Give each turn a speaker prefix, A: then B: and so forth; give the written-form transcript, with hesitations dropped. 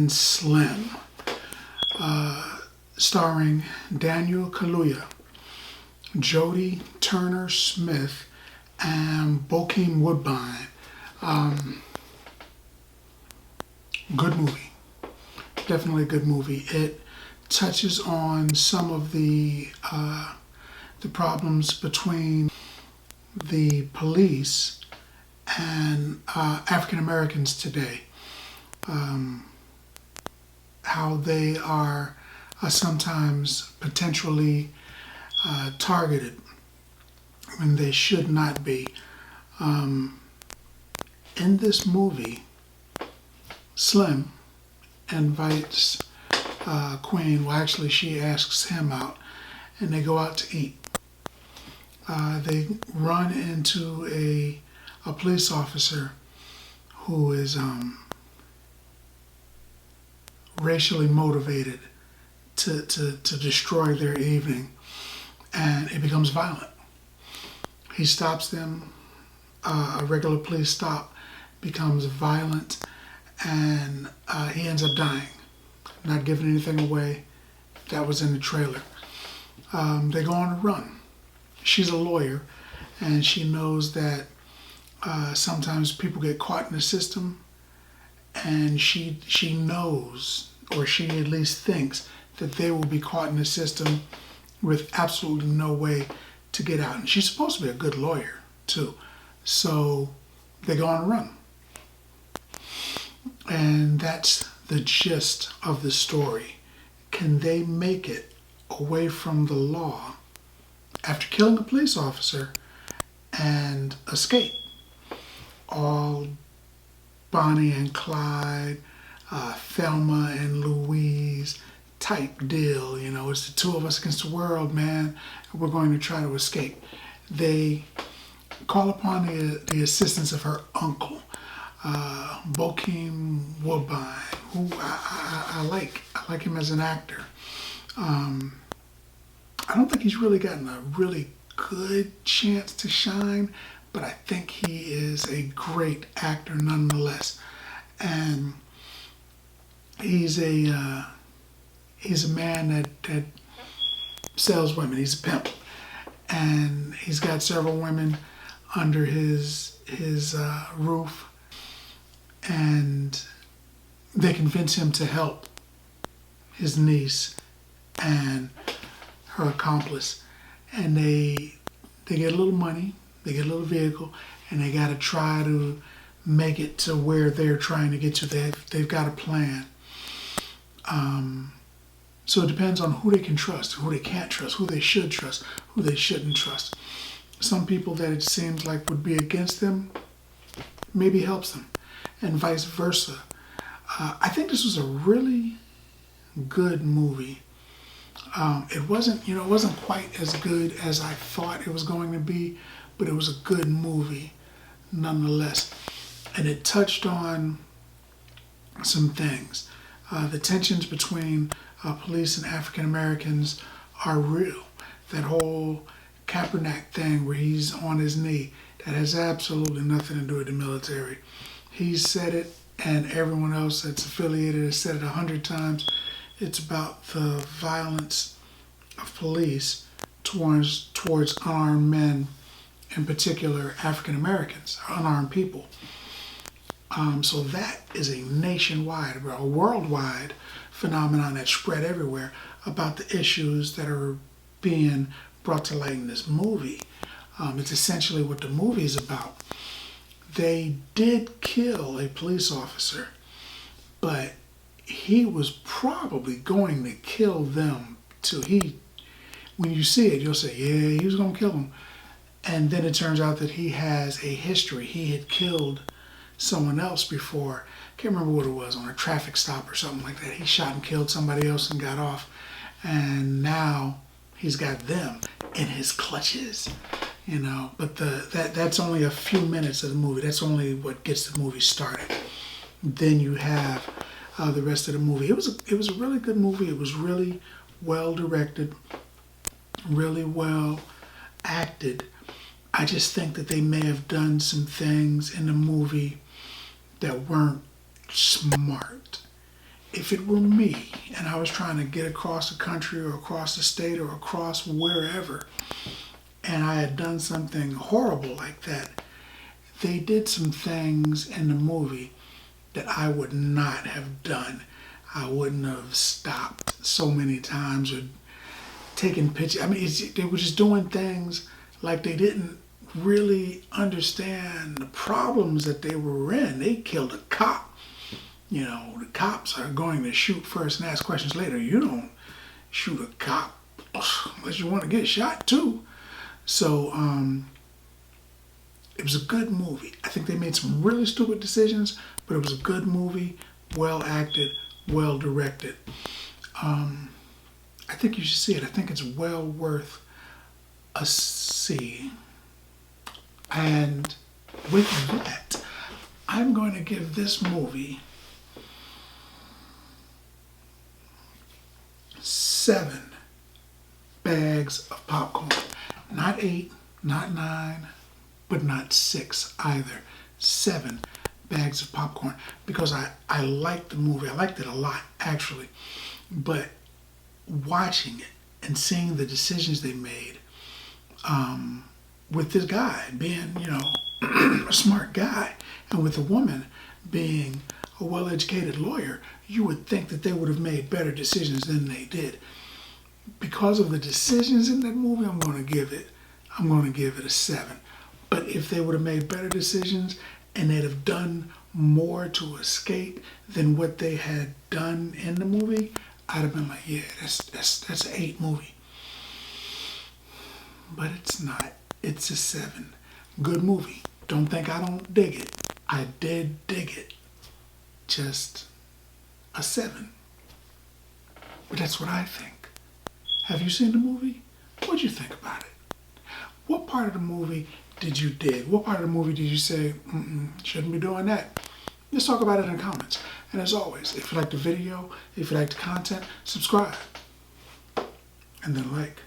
A: and Slim, starring Daniel Kaluuya, Jodie Turner-Smith, and Bokeem Woodbine. Good movie. Definitely a good movie. It touches on some of the problems between the police and African Americans today. How they are sometimes potentially targeted when they should not be. In this movie, Slim invites Queen, well actually she asks him out, and they go out to eat. They run into a police officer who is racially motivated to destroy their evening, and it becomes violent. He stops them. A regular police stop becomes violent, and he ends up dying. Not giving anything away. That was in the trailer. They go on a run. She's a lawyer, and she knows that sometimes people get caught in the system, and she knows, or she at least thinks, that they will be caught in the system with absolutely no way to get out. And she's supposed to be a good lawyer, too. So they go on a run. And that's the gist of the story. Can they make it away from the law after killing a police officer and escape? All Bonnie and Clyde, Thelma and Louise type deal. You know, it's the two of us against the world, man. We're going to try to escape. They call upon the assistance of her uncle, Bokeem Woodbine, who I like. I like him as an actor. I don't think he's really gotten a really good chance to shine, but I think he is a great actor nonetheless. And he's a man that sells women. He's a pimp, and he's got several women under his roof, and they convince him to help his niece and her accomplice, and they get a little money, they get a little vehicle, and they got to try to make it to where they're trying to get to. They've got a plan. So it depends on who they can trust, who they can't trust, who they should trust, who they shouldn't trust. Some people that it seems like would be against them maybe helps them, and vice versa. I think this was a really good movie. It wasn't quite as good as I thought it was going to be, but it was a good movie nonetheless. And it touched on some things. The tensions between police and African Americans are real. That whole Kaepernick thing where he's on his knee, that has absolutely nothing to do with the military. He said it, and everyone else that's affiliated has said it 100 times. It's about the violence of police towards unarmed men, in particular African Americans, unarmed people. So that is a nationwide, a worldwide phenomenon that spread everywhere about the issues that are being brought to light in this movie. It's essentially what the movie is about. They did kill a police officer, but he was probably going to kill them too. When you see it, you'll say, yeah, he was going to kill him. And then it turns out that he has a history. He had killed someone else before. I can't remember what it was, on a traffic stop or something like that. He shot and killed somebody else and got off. And now he's got them in his clutches, you know. But that's only a few minutes of the movie. That's only what gets the movie started. Then you have the rest of the movie. It was a really good movie. It was really well directed, really well acted. I just think that they may have done some things in the movie that weren't smart. if it were me and I was trying to get across the country or across the state or across wherever, and I had done something horrible like that, they did some things in the movie that I would not have done. I wouldn't have stopped so many times or taken pictures. I mean, they were just doing things like they didn't really understand the problems that they were in. They killed a cop. You know, the cops are going to shoot first and ask questions later. You don't shoot a cop unless you want to get shot too. So it was a good movie. I think they made some really stupid decisions, but it was a good movie, well acted, well directed. I think you should see it. I think it's well worth a see. And with that, I'm going to give this movie 7 bags of popcorn. Not 8, not 9, but not 6 either. 7 bags of popcorn, because I liked the movie. I liked it a lot, actually. But watching it and seeing the decisions they made, with this guy being, you know, a smart guy, and with the woman being a well-educated lawyer, you would think that they would have made better decisions than they did. Because of the decisions in that movie, I'm going to give it a 7. But if they would have made better decisions and they'd have done more to escape than what they had done in the movie, I'd have been like, yeah, that's an 8 movie. But it's not. It's a 7. Good movie. Don't think I don't dig it. I did dig it. Just a 7. But that's what I think. Have you seen the movie? What'd you think about it? What part of the movie did you dig? What part of the movie did you say, shouldn't be doing that? Let's talk about it in the comments. And as always, if you like the video, if you like the content, subscribe. And then like.